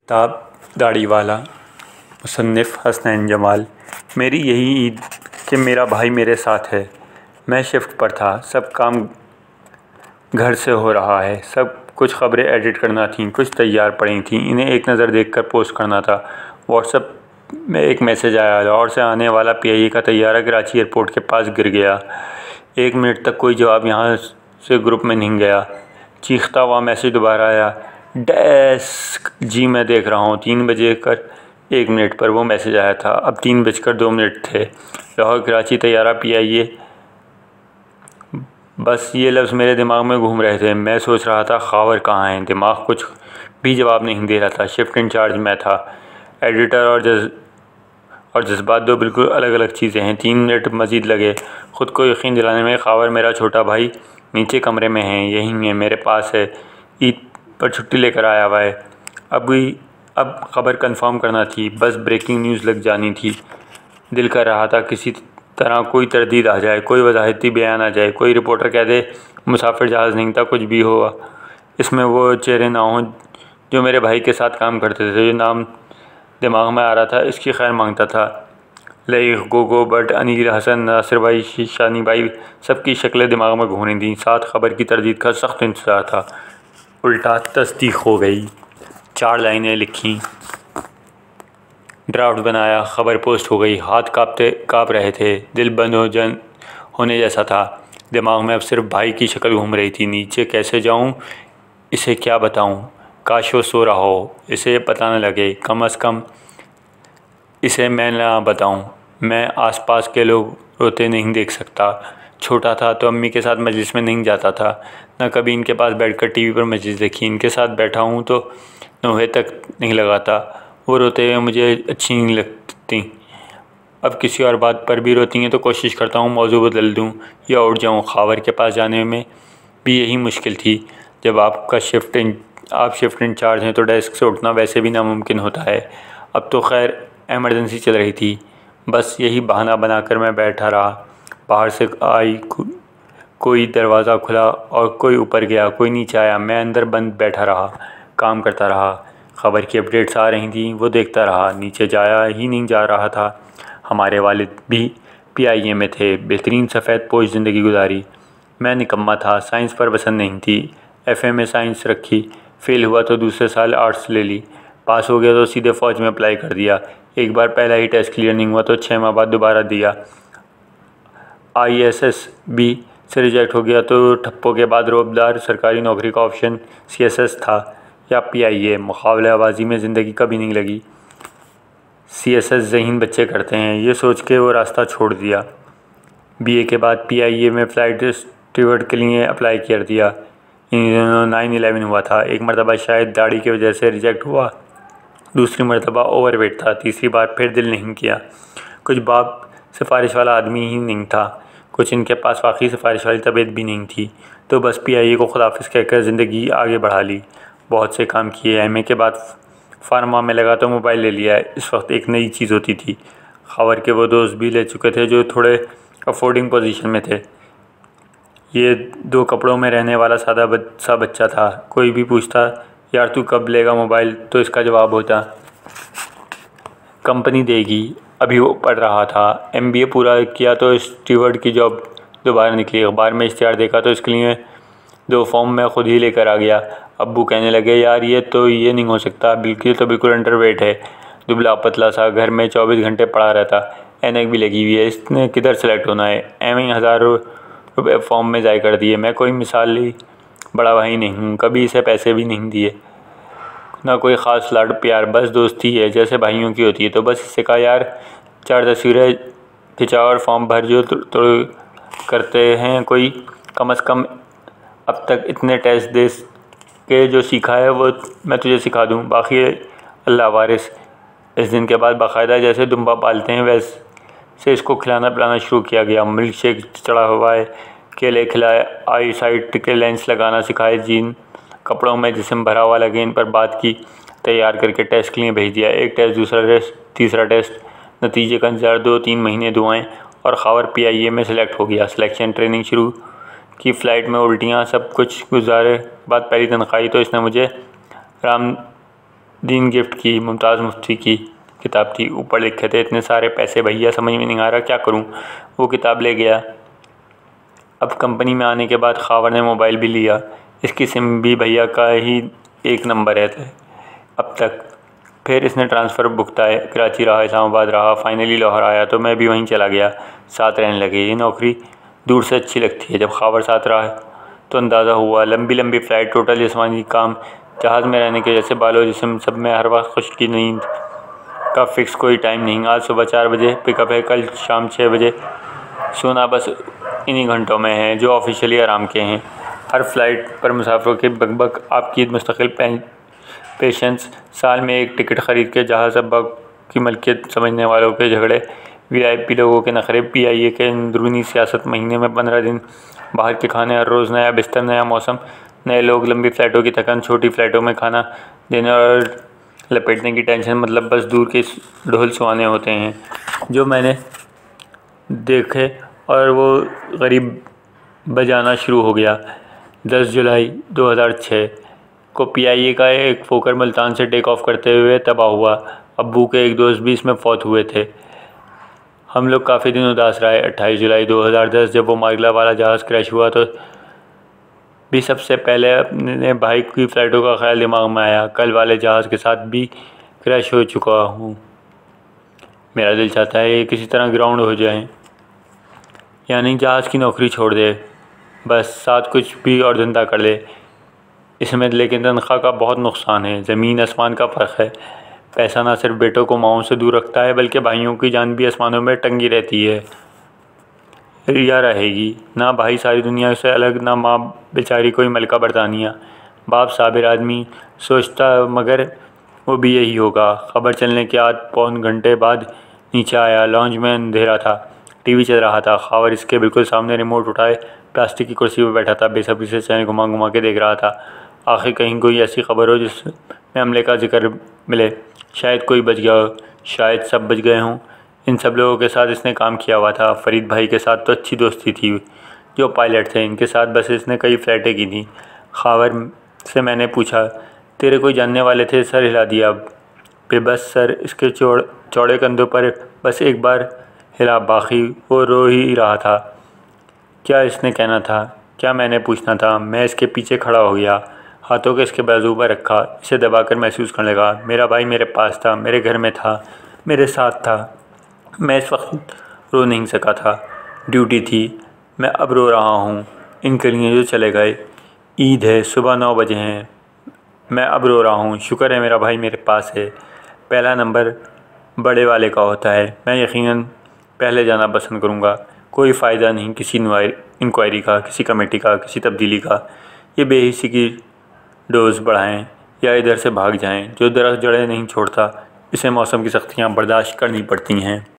ताब दाढ़ी वाला मुसन्निफ़ हसनैन जमाल। मेरी यही ईद कि मेरा भाई मेरे साथ है। मैं शिफ्ट पर था, सब काम घर से हो रहा है। सब कुछ ख़बरें एडिट करना थीं, कुछ तैयार पड़ी थीं, इन्हें एक नज़र देखकर पोस्ट करना था। व्हाट्सएप में एक मैसेज आया, लाहौर से आने वाला पीआईए का तैयारा कराची एयरपोर्ट के पास गिर गया। 1 मिनट तक कोई जवाब यहाँ से ग्रुप में नहीं गया। चीखता हुआ मैसेज दोबारा आया, डेस्क जी मैं देख रहा हूँ। 3:01 पर वो मैसेज आया था। अब 3:02 थे। लाहौर कराची तैयारा पीआईए। बस ये लफ्ज़ मेरे दिमाग में घूम रहे थे। मैं सोच रहा था खावर कहाँ है। दिमाग कुछ भी जवाब नहीं दे रहा था। शिफ्ट इंचार्ज मैं था। एडिटर और जज्बात दो बिल्कुल अलग अलग चीज़ें हैं। 3 मिनट मज़ीद लगे ख़ुद को यकीन दिलाने में। खावर मेरा छोटा भाई नीचे कमरे में है, यहीं है, मेरे पास है, ईद पर छुट्टी लेकर आया हुआ है। अब ख़बर कंफर्म करना थी, बस ब्रेकिंग न्यूज़ लग जानी थी। दिल कर रहा था किसी तरह कोई तरदीद आ जाए, कोई वजाहती बयान आ जाए, कोई रिपोर्टर कह दे मुसाफिर जहाज़ नहीं था, कुछ भी हुआ इसमें वो चेहरे ना हों जो मेरे भाई के साथ काम करते थे। जो नाम दिमाग में आ रहा था इसकी खैर मांगता था। लईक, गोगो, बट, अनिल, हसन, नासिर भाई, शानी भाई, सबकी शक्लें दिमाग में घूम रही थीं। साथ खबर की तरदीद का सख्त इंतज़ार था। उल्टा तस्दीक हो गई। 4 लाइनें लिखीं, ड्राफ्ट बनाया, खबर पोस्ट हो गई। हाथ काँप रहे थे, दिल बंद होने जैसा था। दिमाग में अब सिर्फ भाई की शक्ल घूम रही थी। नीचे कैसे जाऊं, इसे क्या बताऊं? काश वो सो रहा हो, इसे ये पता न लगे। कम अज़ कम इसे मैं ना बताऊं। मैं आसपास के लोग रोते नहीं देख सकता। छोटा था तो अम्मी के साथ मजलिस में नहीं जाता था, न कभी इनके पास बैठकर टीवी पर मजलिस देखी। इनके साथ बैठा हूँ तो नोहे तक नहीं लगाता। वो रोते हुए मुझे अच्छी नहीं लगती। अब किसी और बात पर भी रोती हैं तो कोशिश करता हूँ मौजू बदल दूँ या उठ जाऊँ। खावर के पास जाने में भी यही मुश्किल थी। जब आप शिफ्ट इंचार्ज हैं तो डेस्क से उठना वैसे भी नामुमकिन होता है। अब तो खैर एमरजेंसी चल रही थी। बस यही बहाना बनाकर मैं बैठा रहा। बाहर से आई कोई दरवाज़ा खुला और कोई ऊपर गया, कोई नीचे आया। मैं अंदर बंद बैठा रहा, काम करता रहा। खबर की अपडेट्स आ रही थी, वो देखता रहा। नीचे जाया ही नहीं जा रहा था। हमारे वालिद भी पीआईए में थे। बेहतरीन सफ़ेद पोश ज़िंदगी गुजारी। मैं निकम्मा था, साइंस पर पसंद नहीं थी। एफए में साइंस रखी। फ़ेल हुआ तो दूसरे साल आर्ट्स ले ली। पास हो गया तो सीधे फ़ौज में अप्लाई कर दिया। एक बार पहला ही टेस्ट क्लियर नहीं हुआ तो 6 माह बाद दोबारा दिया। ISSB से रिजेक्ट हो गया तो ठप्पों के बाद रोबदार सरकारी नौकरी का ऑप्शन CSS था या पीआईए। मुकाबलेबाजी में ज़िंदगी कभी नहीं लगी। CSS ज़हीन बच्चे करते हैं, ये सोच के वो रास्ता छोड़ दिया। BA के बाद पीआईए में फ़्लाइट स्टीवर्ड के लिए अप्लाई कर दिया। इन दिनों 9/11 हुआ था। एक मरतबा शायद दाढ़ी की वजह से रिजेक्ट हुआ, दूसरी मरतबा ओवरवेट था, तीसरी बार फिर दिल नहीं किया। कुछ बाप सिफारिश वाला आदमी ही नहीं था, कुछ इनके पास वाकई सिफारिश वाली तबीयत भी नहीं थी। तो बस पीआईए को खुदाफिज कहकर ज़िंदगी आगे बढ़ा ली। बहुत से काम किए। MA के बाद फार्मा में लगा तो मोबाइल ले लिया। इस वक्त एक नई चीज़ होती थी। खबर के वो दोस्त भी ले चुके थे जो थोड़े अफोर्डिंग पोजीशन में थे। ये 2 कपड़ों में रहने वाला सादा सा बच्चा था। कोई भी पूछता यार तू कब लेगा मोबाइल, तो इसका जवाब होता कंपनी देगी। अभी वो पढ़ रहा था। MBA पूरा किया तो स्टीवर्ड की जॉब दोबारा निकली। अखबार में इश्तिहार देखा तो इसके लिए 2 फॉर्म मैं ख़ुद ही लेकर आ गया। अब्बू कहने लगे यार ये नहीं हो सकता, बिल्कुल अंडरवेट है, दुबला पतला सा, घर में 24 घंटे पड़ा रहता, ऐनक भी लगी हुई है, इसने किधर सेलेक्ट होना है। एवं हज़ारों रुपये फॉर्म में ज़ाय कर दिए। मैं कोई मिसाली बड़ा भाई नहीं हूँ, कभी इसे पैसे भी नहीं दिए, ना कोई ख़ास लाड प्यार, बस दोस्ती है जैसे भाइयों की होती है। तो बस इससे कहा यार 4 तस्वीरें खिंचा और फॉर्म भर, जो तो करते हैं कोई। कम अज़ कम अब तक इतने टेस्ट दे के जो सीखा है वो मैं तुझे सिखा दूँ, बाकी अल्लाह वारिस। इस दिन के बाद बाकायदा जैसे दुम्बा पालते हैं वैसे इसको खिलाना पिलाना शुरू किया गया। मिल्क शेक चढ़ा हुआ है, केले खिलाए, आई साइट के लेंस लगाना सिखाए, जीन कपड़ों में जिस्म भरा हुआ लगे, इन पर बात की, तैयार करके टेस्ट के लिए भेज दिया। एक टेस्ट, दूसरा टेस्ट, तीसरा टेस्ट, नतीजे का इंतज़ार, 2-3 महीने दुआएं, और खावर पीआईए में सेलेक्ट हो गया। सिलेक्शन ट्रेनिंग शुरू की, फ़्लाइट में उल्टियाँ, सब कुछ गुजारे बाद पहली तनख्वाही तो इसने मुझे राम दीन गिफ्ट की मुमताज़ मुफ्ती की किताब थी। ऊपर लिखे थे इतने सारे पैसे भैया, समझ में नहीं आ रहा क्या करूं। वो किताब ले गया। अब कंपनी में आने के बाद खावर ने मोबाइल भी लिया। इसकी सिम भी भैया का ही एक नंबर है अब तक। फिर इसने ट्रांसफ़र भुगताए, कराची रहा, इस्लामाबाद रहा, फाइनली लाहौर आया तो मैं भी वहीं चला गया, साथ रहने लगे। ये नौकरी दूर से अच्छी लगती है, जब खावर साथ रहा तो अंदाज़ा हुआ। लंबी लंबी फ़्लाइट, टोटल जिस्मानी काम, जहाज़ में रहने के जैसे बालो जिस्म, सब में हर वक्त खुश की नींद का फ़िक्स कोई टाइम नहीं। आज सुबह 4 बजे पिकअप है, कल शाम 6 बजे। सोना बस इन्हीं घंटों में है जो ऑफिशियली आराम के हैं। हर फ्लाइट पर मुसाफिरों की बकबक, आपकी मुस्तकिल पेशेंस, साल में एक टिकट ख़रीद के जहाज़ अब्बा की मलकियत समझने वालों के झगड़े, VIP लोगों के नखरे, PIA के अंदरूनी सियासत, महीने में 15 दिन बाहर के खाने, हर रोज़ नया बिस्तर, नया मौसम, नए लोग, लंबी फ़्लाइटों की थकान, छोटी फ़्लाइटों में खाना देने और लपेटने की टेंशन। मतलब बस दूर के ढोल सुहाने होते हैं जो मैंने देखे और वो गरीब बजाना शुरू हो गया। 10 जुलाई 2006 को PIA का एक फोकर मुल्तान से टेक ऑफ करते हुए तबाह हुआ। अब्बू के एक दोस्त भी इसमें फौत हुए थे। हम लोग काफ़ी दिन उदास रहे। 28 जुलाई 2010 जब वो मार्गला वाला जहाज़ क्रैश हुआ तो भी सबसे पहले अपने भाई की फ़्लाइटों का ख्याल दिमाग में आया। कल वाले जहाज़ के साथ भी क्रैश हो चुका हूँ। मेरा दिल चाहता है ये किसी तरह ग्राउंड हो जाए, यानी जहाज़ की नौकरी छोड़ दे, बस साथ कुछ भी और धंधा कर ले इसमें। लेकिन तनख्वाह का बहुत नुकसान है, ज़मीन आसमान का फ़र्क है। पैसा ना सिर्फ बेटों को माओं से दूर रखता है, बल्कि भाइयों की जान भी आसमानों में टंगी रहती है या रहेगी। ना भाई सारी दुनिया से अलग, ना माँ बेचारी कोई मलका बरतानिया। बाप साबिर आदमी सोचता, मगर वो भी यही होगा। खबर चलने के आध पौन घंटे बाद नीचे आया। लॉन्ज में अंधेरा था, TV चल रहा था। खावर इसके बिल्कुल सामने रिमोट उठाए प्लास्टिक की कुर्सी पर बैठा था, बेसब्री से चैनल घुमा घुमा के देख रहा था। आखिर कहीं कोई ऐसी खबर हो जिसमें हमले का जिक्र मिले। शायद कोई बच गया हो, शायद सब बच गए हों। इन सब लोगों के साथ इसने काम किया हुआ था। फरीद भाई के साथ तो अच्छी दोस्ती थी, जो पायलट थे। इनके साथ बस इसने कई फ़्लाइटें की थी। खावर से मैंने पूछा, तेरे कोई जानने वाले थे? सर हिला दिया। बेबस सर इसके चौड़े कंधों पर बस एक बार हिला, बाकी वो रो ही रहा था। क्या इसने कहना था, क्या मैंने पूछना था? मैं इसके पीछे खड़ा हो गया, हाथों को इसके बाजू पर रखा, इसे दबाकर महसूस करने लगा। मेरा भाई मेरे पास था, मेरे घर में था, मेरे साथ था। मैं इस वक्त रो नहीं सका था, ड्यूटी थी। मैं अब रो रहा हूँ, इनके लिए जो चले गए। ईद है, सुबह 9 बजे हैं, मैं अब रो रहा हूँ। शुक्र है मेरा भाई मेरे पास है। पहला नंबर बड़े वाले का होता है। मैं यकीनन पहले जाना पसंद करूँगा। कोई फ़ायदा नहीं किसी इंक्वायरी का, किसी कमेटी का, किसी तब्दीली का। ये बेहिसी की डोज बढ़ाएं या इधर से भाग जाएं। जो दरख्त जड़ें नहीं छोड़ता, इसे मौसम की सख्तियाँ बर्दाश्त करनी पड़ती हैं।